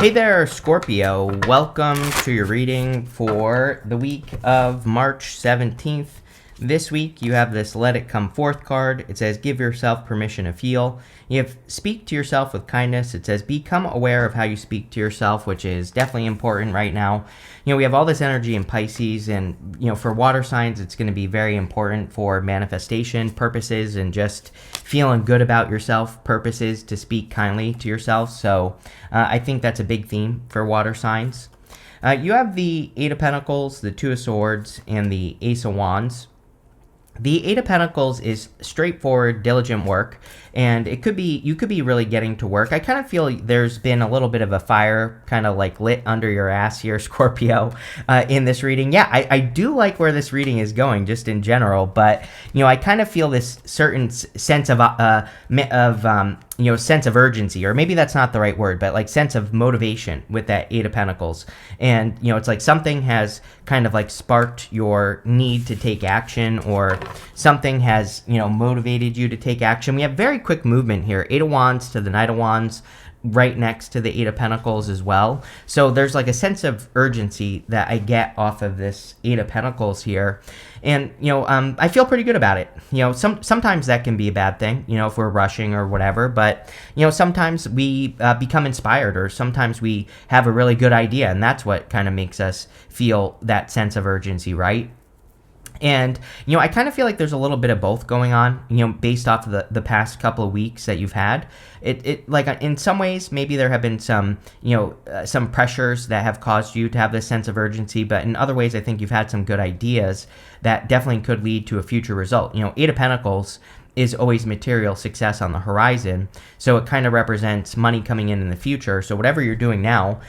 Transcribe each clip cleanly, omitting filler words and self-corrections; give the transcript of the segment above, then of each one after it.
Hey there, Scorpio. Welcome to your reading for the week of March 17th. This week, you have this Let It Come Forth card. It says, give yourself permission to feel. You have speak to yourself with kindness. It says, become aware of how you speak to yourself, which is definitely important right now. We have all this energy in Pisces, and, for water signs, it's going to be very important for manifestation purposes and just feeling good about yourself purposes to speak kindly to yourself. So I think that's a big theme for water signs. You have the Eight of Pentacles, the Two of Swords, and the Ace of Wands. The Eight of Pentacles is straightforward, diligent work, and you could be really getting to work. I kind of feel there's been a little bit of a fire kind of like lit under your ass here, Scorpio, in this reading. Yeah, I do like where this reading is going just in general, but, I kind of feel this certain sense of sense of urgency, or maybe that's not the right word, but like sense of motivation with that Eight of Pentacles. And, it's like something has kind of like sparked your need to take action, or something has, motivated you to take action. We have very quick movement here. Eight of Wands to the Knight of Wands, right next to the Eight of Pentacles as well. So there's like a sense of urgency that I get off of this Eight of Pentacles here. And, I feel pretty good about it. Sometimes that can be a bad thing, if we're rushing or whatever. But, sometimes we become inspired, or sometimes we have a really good idea. And that's what kind of makes us feel that sense of urgency, right? And, I kind of feel like there's a little bit of both going on, based off of the past couple of weeks that you've had. It like in some ways, maybe there have been some pressures that have caused you to have this sense of urgency. But in other ways, I think you've had some good ideas that definitely could lead to a future result. Eight of Pentacles is always material success on the horizon. So it kind of represents money coming in the future. So whatever you're doing now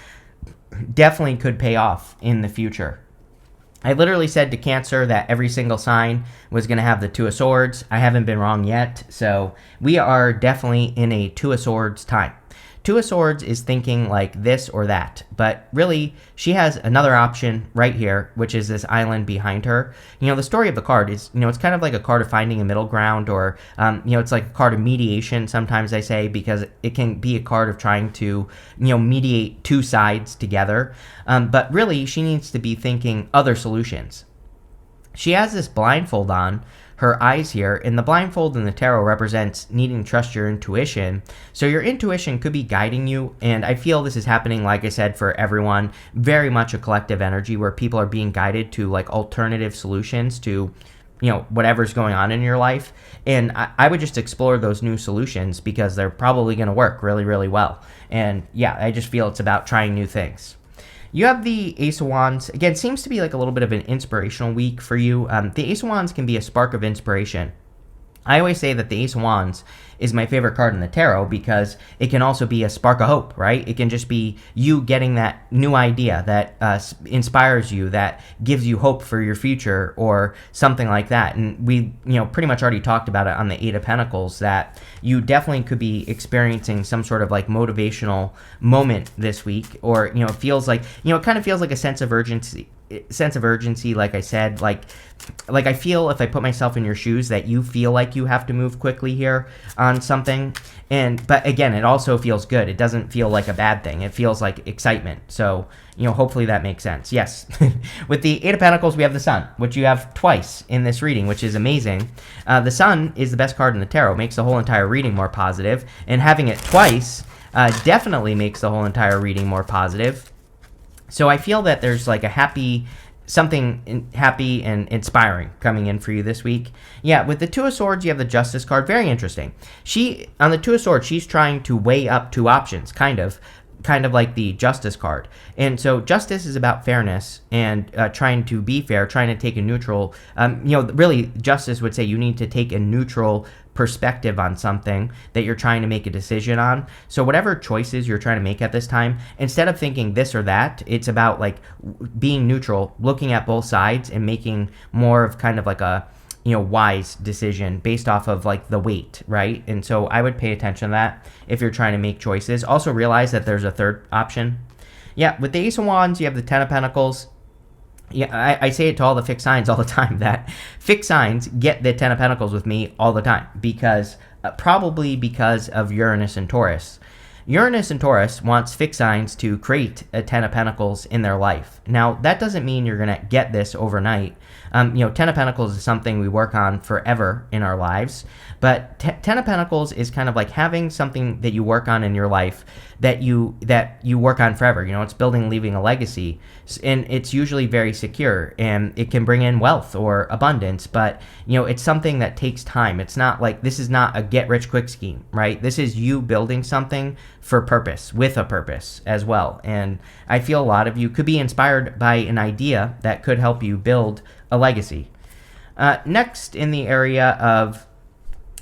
definitely could pay off in the future. I literally said to Cancer that every single sign was going to have the Two of Swords. I haven't been wrong yet, so we are definitely in a Two of Swords time. Two of Swords is thinking like this or that, but really she has another option right here, which is this island behind her. The story of the card is, it's kind of like a card of finding a middle ground, or, it's like a card of mediation, sometimes I say, because it can be a card of trying to, mediate two sides together. But really, she needs to be thinking other solutions. She has this blindfold on her eyes here, and the blindfold in the tarot represents needing to trust your intuition. So your intuition could be guiding you, and I feel this is happening, like I said, for everyone. Very much a collective energy where people are being guided to like alternative solutions to whatever's going on in your life. And I would just explore those new solutions, because they're probably going to work really, really well. And yeah, I just feel it's about trying new things. You have the Ace of Wands. Again, seems to be like a little bit of an inspirational week for you. The Ace of Wands can be a spark of inspiration. I always say that the Ace of Wands is my favorite card in the tarot, because it can also be a spark of hope, right? It can just be you getting that new idea that inspires you, that gives you hope for your future, or something like that. And we, pretty much already talked about it on the Eight of Pentacles, that you definitely could be experiencing some sort of like motivational moment this week, or, it feels like, it kind of feels like a sense of urgency, like I said, like I feel, if I put myself in your shoes, that you feel like you have to move quickly here on something. But again, it also feels good. It doesn't feel like a bad thing. It feels like excitement. So, hopefully that makes sense. Yes. With the Eight of Pentacles, we have the Sun, which you have twice in this reading, which is amazing. The Sun is the best card in the tarot, makes the whole entire reading more positive, and having it twice definitely makes the whole entire reading more positive. So I feel that there's like something happy and inspiring coming in for you this week. Yeah, with the Two of Swords, you have the Justice card. Very interesting. On the Two of Swords, she's trying to weigh up two options, kind of like the Justice card. And so Justice is about fairness and trying to be fair, trying to take a neutral, really Justice would say you need to take a neutral perspective on something that you're trying to make a decision on. So whatever choices you're trying to make at this time, instead of thinking this or that, it's about like being neutral, looking at both sides, and making more of kind of like a wise decision based off of like the weight, right? And so I would pay attention to that if you're trying to make choices. Also realize that there's a third option. Yeah, with the Ace of Wands, you have the Ten of Pentacles. Yeah, I say it to all the fixed signs all the time, that fixed signs get the Ten of Pentacles with me all the time, because probably because of Uranus and Taurus. Uranus and Taurus wants fixed signs to create a Ten of Pentacles in their life. Now, that doesn't mean you're going to get this overnight. Ten of Pentacles is something we work on forever in our lives. But Ten of Pentacles is kind of like having something that you work on in your life that you work on forever. It's building, leaving a legacy. And it's usually very secure, and it can bring in wealth or abundance. But, it's something that takes time. It's not like, this is not a get-rich-quick scheme, right? This is you building something for purpose, with a purpose as well. And I feel a lot of you could be inspired by an idea that could help you build a legacy. Next, in the area of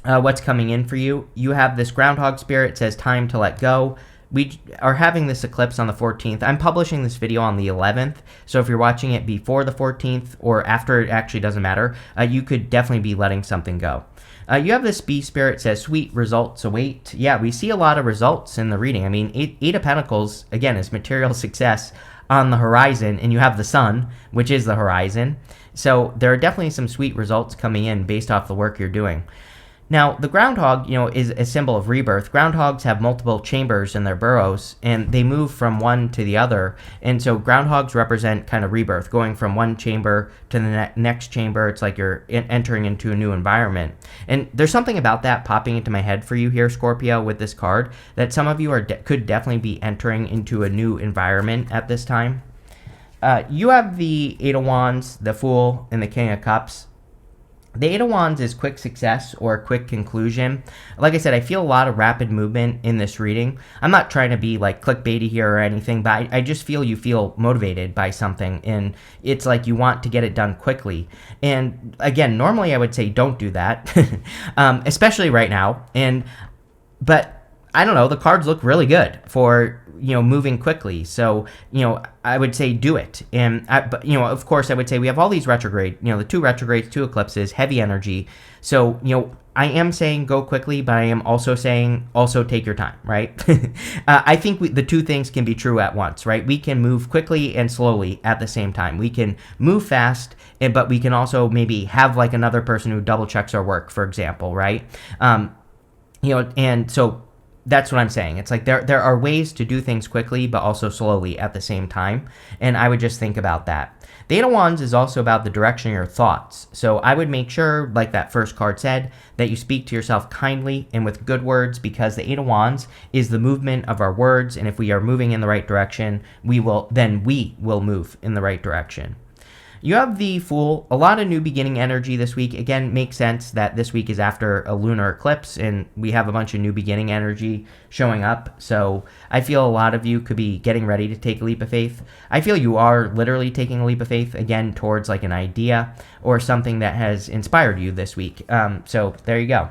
what's coming in for you, you have this groundhog spirit. It says time to let go. We are having this eclipse on the 14th. I'm publishing this video on the 11th, so if you're watching it before the 14th or after, it actually doesn't matter. You could definitely be letting something go. You have this bee spirit, says sweet results await. Yeah, we see a lot of results in the reading. I mean, Eight of Pentacles, again, is material success on the horizon, and you have the sun, which is the horizon. So there are definitely some sweet results coming in based off the work you're doing. Now, the groundhog, is a symbol of rebirth. Groundhogs have multiple chambers in their burrows, and they move from one to the other. And so groundhogs represent kind of rebirth, going from one chamber to the next chamber. It's like you're entering into a new environment. And there's something about that popping into my head for you here, Scorpio, with this card, that some of you could definitely be entering into a new environment at this time. You have the Eight of Wands, the Fool, and the King of Cups. The Eight of Wands is quick success or quick conclusion. Like I said, I feel a lot of rapid movement in this reading. I'm not trying to be like clickbaity here or anything, but I just feel you feel motivated by something, and it's like you want to get it done quickly. And again, normally I would say don't do that, especially right now. But I don't know, the cards look really good for, moving quickly. So, I would say do it. But of course, I would say we have all these retrograde, the two retrogrades, two eclipses, heavy energy. So, I am saying go quickly, but I am also saying also take your time, right? I think the two things can be true at once, right? We can move quickly and slowly at the same time. We can move fast, but we can also maybe have like another person who double checks our work, for example, right? And so that's what I'm saying. It's like there are ways to do things quickly, but also slowly at the same time. And I would just think about that. The Eight of Wands is also about the direction of your thoughts. So I would make sure, like that first card said, that you speak to yourself kindly and with good words, because the Eight of Wands is the movement of our words. And if we are moving in the right direction, we will move in the right direction. You have the Fool, a lot of new beginning energy this week. Again, makes sense that this week is after a lunar eclipse, and we have a bunch of new beginning energy showing up. So I feel a lot of you could be getting ready to take a leap of faith. I feel you are literally taking a leap of faith, again, towards like an idea or something that has inspired you this week. So there you go.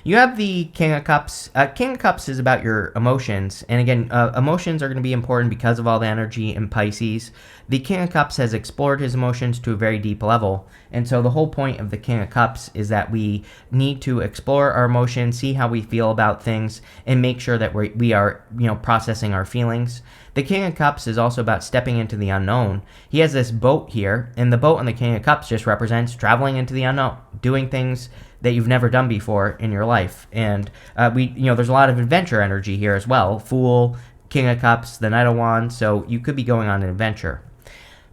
You have the King of Cups. King of Cups is about your emotions. And again, emotions are going to be important because of all the energy in Pisces. The King of Cups has explored his emotions to a very deep level. And so the whole point of the King of Cups is that we need to explore our emotions, see how we feel about things, and make sure that we are, processing our feelings. The King of Cups is also about stepping into the unknown. He has this boat here, and the boat on the King of Cups just represents traveling into the unknown, doing things that you've never done before in your life. And there's a lot of adventure energy here as well. Fool, King of Cups, the Knight of Wands, so you could be going on an adventure.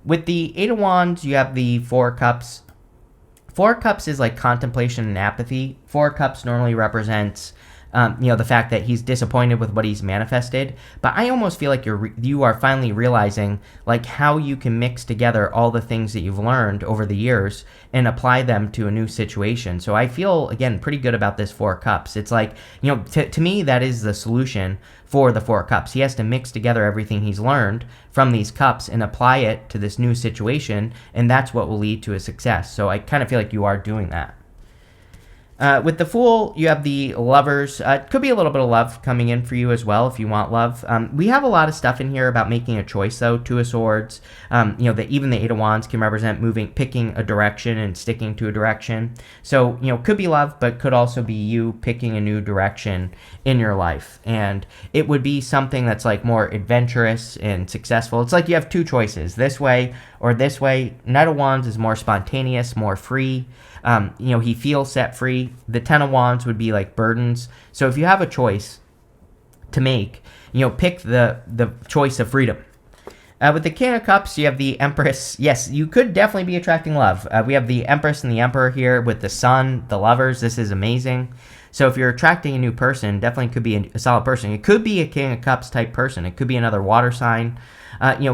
With the Eight of Wands, you have the Four of Cups. Four of Cups is like contemplation and apathy. Four of Cups normally represents the fact that he's disappointed with what he's manifested. But I almost feel like you are finally realizing like how you can mix together all the things that you've learned over the years and apply them to a new situation. So I feel, again, pretty good about this Four of Cups. It's like, to me, that is the solution for the Four of Cups. He has to mix together everything he's learned from these cups and apply it to this new situation, and that's what will lead to a success. So I kind of feel like you are doing that. With the Fool, you have the Lovers. Could be a little bit of love coming in for you as well if you want love. We have a lot of stuff in here about making a choice, though. Two of Swords. Even the Eight of Wands can represent picking a direction and sticking to a direction. So, could be love, but could also be you picking a new direction in your life. And it would be something that's like more adventurous and successful. It's like you have two choices, this way or this way. Knight of Wands is more spontaneous, more free. He feels set free. The Ten of Wands would be like burdens. So if you have a choice, to make, pick the choice of freedom. With the King of Cups, you have the Empress. Yes, you could definitely be attracting love. We have the Empress and the Emperor here with the Sun, the lovers. This is amazing. So if you're attracting a new person, definitely could be a solid person. It could be a King of Cups type person. It could be another water sign.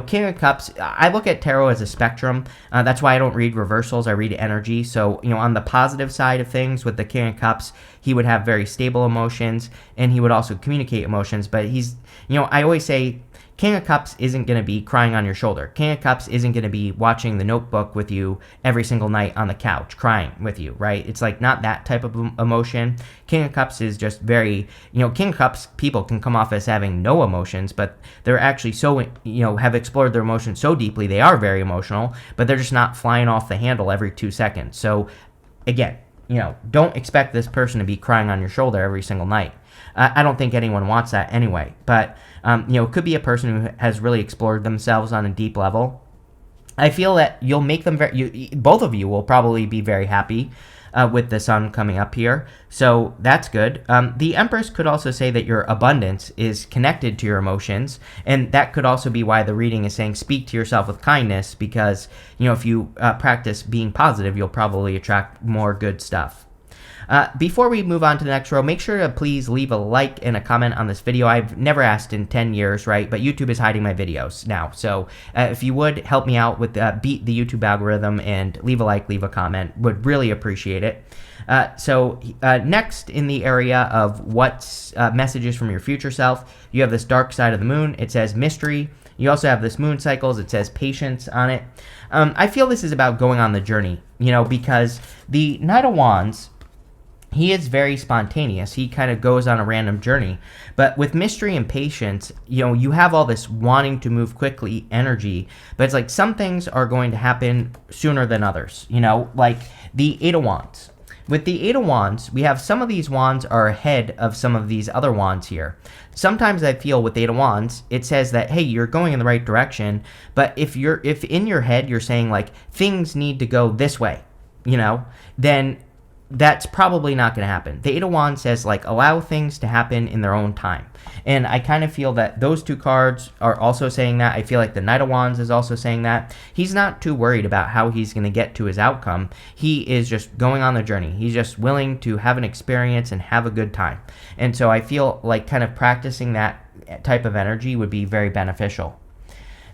King of Cups, I look at tarot as a spectrum. That's why I don't read reversals. I read energy. So, on the positive side of things with the King of Cups, he would have very stable emotions, and he would also communicate emotions. But he's, I always say, King of Cups isn't going to be crying on your shoulder. King of Cups isn't going to be watching The Notebook with you every single night on the couch, crying with you, right? It's like not that type of emotion. King of Cups is just very, King of Cups people can come off as having no emotions, but they're actually so, have explored their emotions so deeply, they are very emotional, but they're just not flying off the handle every 2 seconds. So, again, don't expect this person to be crying on your shoulder every single night. I don't think anyone wants that anyway, but, it could be a person who has really explored themselves on a deep level. I feel that you'll make them both of you will probably be very happy with the Sun coming up here, so that's good. The Empress could also say that your abundance is connected to your emotions, and that could also be why the reading is saying speak to yourself with kindness, because, if you practice being positive, you'll probably attract more good stuff. Before we move on to the next row, make sure to please leave a like and a comment on this video. I've never asked in 10 years, right? But YouTube is hiding my videos now. So if you would help me out with beat the YouTube algorithm and leave a like, leave a comment, would really appreciate it. Next in the area of what's messages from your future self, you have this dark side of the moon. It says mystery. You also have this moon cycles. It says patience on it. I feel this is about going on the journey, because the Knight of Wands, he is very spontaneous. He kind of goes on a random journey. But with mystery and patience, you have all this wanting to move quickly energy. But it's like some things are going to happen sooner than others. Like the Eight of Wands. With the Eight of Wands, we have some of these wands are ahead of some of these other wands here. Sometimes I feel with Eight of Wands, it says that, hey, you're going in the right direction. But if in your head you're saying like things need to go this way, then that's probably not going to happen. The Eight of Wands says, like, allow things to happen in their own time. And I kind of feel that those two cards are also saying that. I feel like the Knight of Wands is also saying that. He's not too worried about how he's going to get to his outcome. He is just going on the journey. He's just willing to have an experience and have a good time. And so I feel like kind of practicing that type of energy would be very beneficial.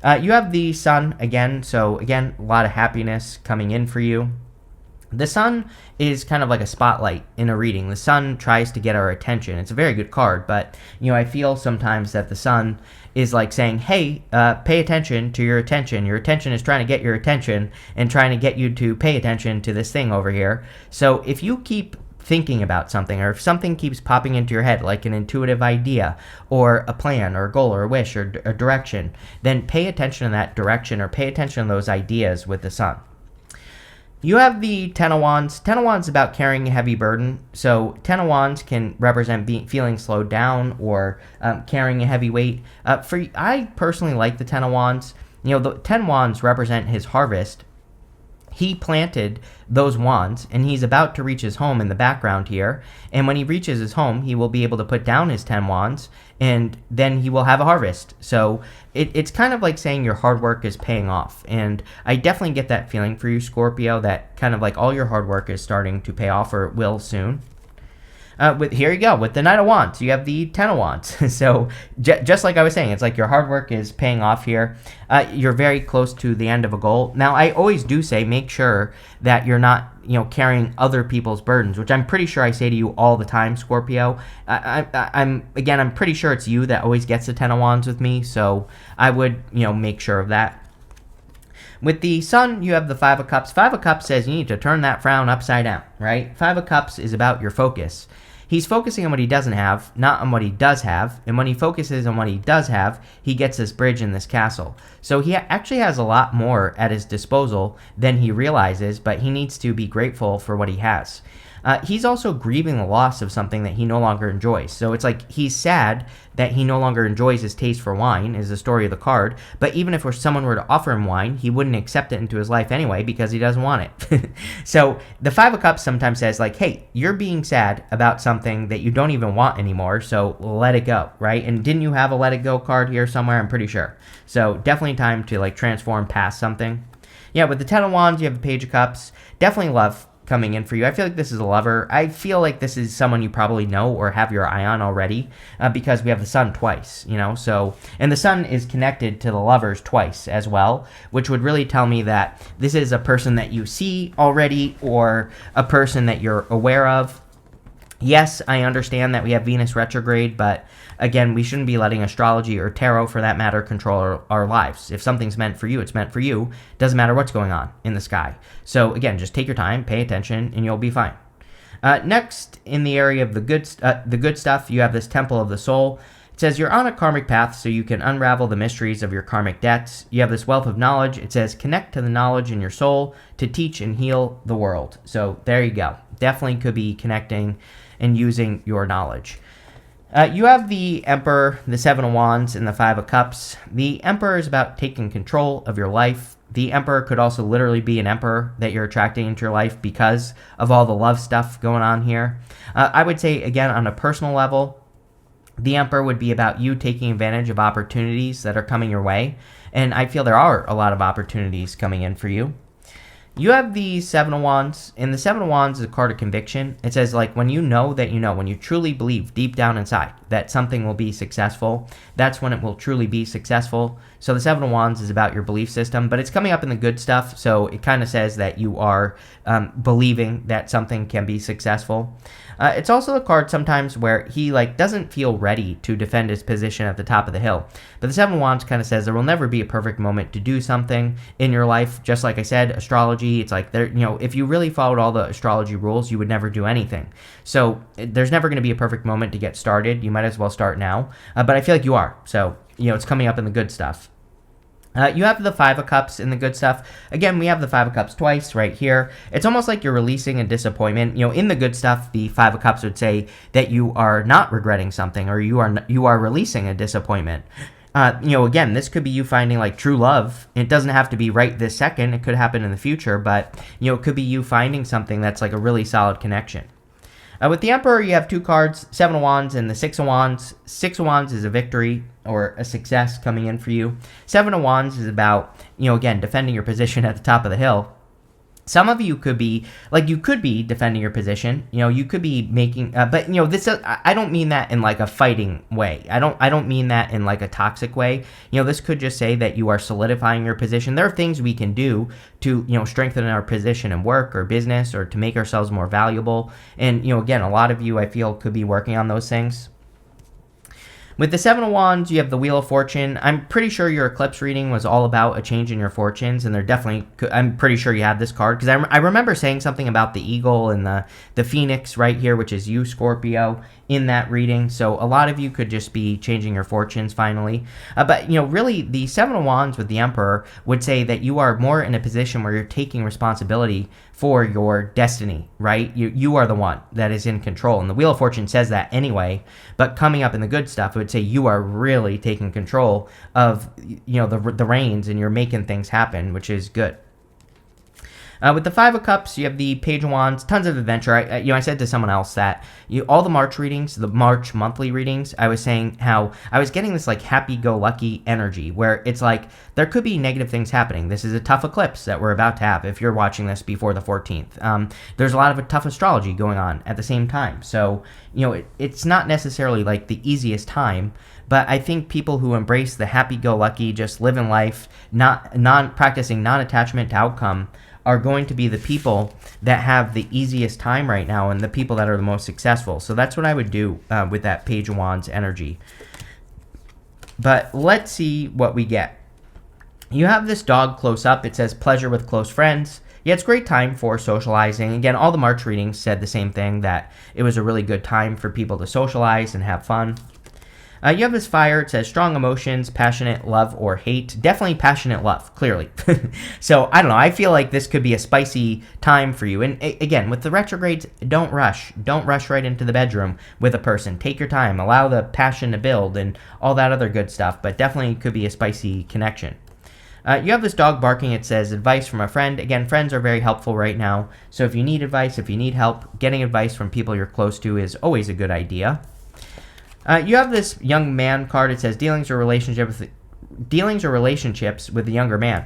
You have the Sun again. So, again, a lot of happiness coming in for you. The Sun is kind of like a spotlight in a reading. The Sun tries to get our attention. It's a very good card, but, I feel sometimes that the Sun is like saying, hey, pay attention to your attention. Your attention is trying to get your attention and trying to get you to pay attention to this thing over here. So if you keep thinking about something, or if something keeps popping into your head, like an intuitive idea or a plan or a goal or a wish or a direction, then pay attention to that direction or pay attention to those ideas with the Sun. You have the Ten of Wands. Ten of Wands is about carrying a heavy burden. So Ten of Wands can represent feeling slowed down or carrying a heavy weight. I personally like the Ten of Wands. The 10 wands represent his harvest. He planted those wands, and he's about to reach his home in the background here. And when he reaches his home, he will be able to put down his 10 wands, and then he will have a harvest. So it's kind of like saying your hard work is paying off. And I definitely get that feeling for you, Scorpio, that kind of like all your hard work is starting to pay off, or it will soon. Here you go, with the Knight of Wands, you have the Ten of Wands. So just like I was saying, it's like your hard work is paying off here. You're very close to the end of a goal. Now, I always do say make sure that you're not, carrying other people's burdens, which I'm pretty sure I say to you all the time, Scorpio. I'm pretty sure it's you that always gets the Ten of Wands with me, so I would, make sure of that. With the Sun, you have the Five of Cups. Five of Cups says you need to turn that frown upside down, right? Five of Cups is about your focus. He's focusing on what he doesn't have, not on what he does have. And when he focuses on what he does have, he gets this bridge and this castle. So he actually has a lot more at his disposal than he realizes, but he needs to be grateful for what he has. he's also grieving the loss of something that he no longer enjoys. So it's like he's sad that he no longer enjoys his taste for wine, is the story of the card. But even if someone were to offer him wine, he wouldn't accept it into his life anyway because he doesn't want it. So the Five of Cups sometimes says like, hey, you're being sad about something that you don't even want anymore, so let it go, right? And didn't you have a let it go card here somewhere? I'm pretty sure. So definitely time to like transform past something. Yeah, with the Ten of Wands, you have the Page of Cups. Definitely love coming in for you. I feel like this is a lover. I feel like this is someone you probably know or have your eye on already because we have the sun twice, so, and the sun is connected to the lovers twice as well, which would really tell me that this is a person that you see already or a person that you're aware of. Yes, I understand that we have Venus retrograde, but again, we shouldn't be letting astrology or tarot, for that matter, control our lives. If something's meant for you, it's meant for you. Doesn't matter what's going on in the sky. So again, just take your time, pay attention, and you'll be fine. Next, in the area of the good stuff, you have this Temple of the Soul. It says you're on a karmic path so you can unravel the mysteries of your karmic debts. You have this wealth of knowledge. It says connect to the knowledge in your soul to teach and heal the world. So there you go. Definitely could be connecting and using your knowledge. You have the Emperor, the Seven of Wands, and the Five of Cups. The Emperor is about taking control of your life. The Emperor could also literally be an emperor that you're attracting into your life because of all the love stuff going on here. I would say, again, on a personal level, the Emperor would be about you taking advantage of opportunities that are coming your way. And I feel there are a lot of opportunities coming in for you. You have the Seven of Wands, and the Seven of Wands is a card of conviction. It says, like, when you know that you know, when you truly believe deep down inside that something will be successful, that's when it will truly be successful. So the Seven of Wands is about your belief system, but it's coming up in the good stuff, so it kind of says that you are believing that something can be successful. It's also a card sometimes where he doesn't feel ready to defend his position at the top of the hill. But the Seven of Wands kind of says there will never be a perfect moment to do something in your life. Just like I said, astrology, it's like if you really followed all the astrology rules, you would never do anything. So there's never going to be a perfect moment to get started. You might as well start now. But I feel like you are. So, it's coming up in the good stuff. You have the Five of Cups in the good stuff. Again, we have the Five of Cups twice right here. It's almost like you're releasing a disappointment. In the good stuff, the Five of Cups would say that you are not regretting something or you are releasing a disappointment. Again, this could be you finding true love. It doesn't have to be right this second. It could happen in the future, but it could be you finding something that's a really solid connection. With the Emperor, you have two cards, Seven of Wands and the Six of Wands. Six of Wands is a victory or a success coming in for you. Seven of Wands is about, again, defending your position at the top of the hill. Some of you could be, defending your position. You could be making, but this. I don't mean that in a fighting way. I don't mean that in a toxic way. This could just say that you are solidifying your position. There are things we can do to, strengthen our position in work or business or to make ourselves more valuable. And again, a lot of you I feel could be working on those things. With the Seven of Wands, you have the Wheel of Fortune. I'm pretty sure your eclipse reading was all about a change in your fortunes, and I'm pretty sure you had this card, because I remember saying something about the eagle and the phoenix right here, which is you, Scorpio, in that reading. So a lot of you could just be changing your fortunes finally. But, really, the Seven of Wands with the Emperor would say that you are more in a position where you're taking responsibility for your destiny, right? You are the one that is in control. And the Wheel of Fortune says that anyway, but coming up in the good stuff, it would say you are really taking control of, the reins, and you're making things happen, which is good. With the Five of Cups, you have the Page of Wands, tons of adventure. I said to someone else that all the March readings, the March monthly readings, I was saying how I was getting this happy-go-lucky energy where it's there could be negative things happening. This is a tough eclipse that we're about to have if you're watching this before the 14th. There's a lot of tough astrology going on at the same time. So, it's not necessarily the easiest time, but I think people who embrace the happy-go-lucky, just living life, practicing non-attachment to outcome, are going to be the people that have the easiest time right now and the people that are the most successful. So that's what I would do with that Page of Wands energy. But let's see what we get. You have this dog close up. It says pleasure with close friends. Yeah, it's a great time for socializing. Again, all the March readings said the same thing, that it was a really good time for people to socialize and have fun. You have this fire. It says strong emotions, passionate love or hate. Definitely passionate love, clearly. So I don't know. I feel like this could be a spicy time for you. And again, with the retrogrades, don't rush. Don't rush right into the bedroom with a person. Take your time. Allow the passion to build and all that other good stuff. But definitely could be a spicy connection. You have this dog barking. It says advice from a friend. Again, friends are very helpful right now. So if you need advice, if you need help, getting advice from people you're close to is always a good idea. You have this young man card. It says dealings or relationships with the younger man.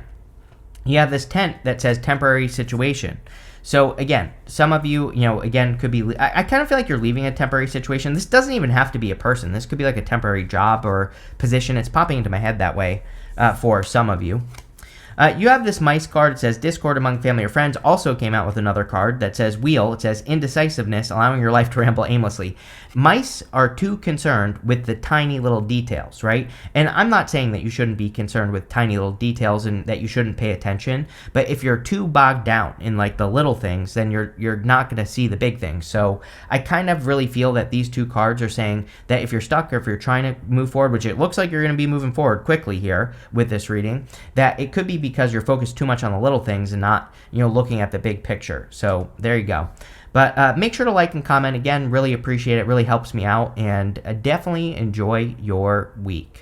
You have this tent that says temporary situation. So again, some of you, again, could be. I kind of feel like you're leaving a temporary situation. This doesn't even have to be a person. This could be like a temporary job or position. It's popping into my head that way for some of you. You have this mice card. It says discord among family or friends. Also came out with another card that says wheel. It says indecisiveness, allowing your life to ramble aimlessly. Mice are too concerned with the tiny little details, right? And I'm not saying that you shouldn't be concerned with tiny little details and that you shouldn't pay attention. But if you're too bogged down in like the little things, then you're not going to see the big things. So I kind of really feel that these two cards are saying that if you're stuck or if you're trying to move forward, which it looks like you're going to be moving forward quickly here with this reading, that it could be because you're focused too much on the little things and not, looking at the big picture. So there you go. But make sure to like and comment. Again, really appreciate it. Really helps me out. And definitely enjoy your week.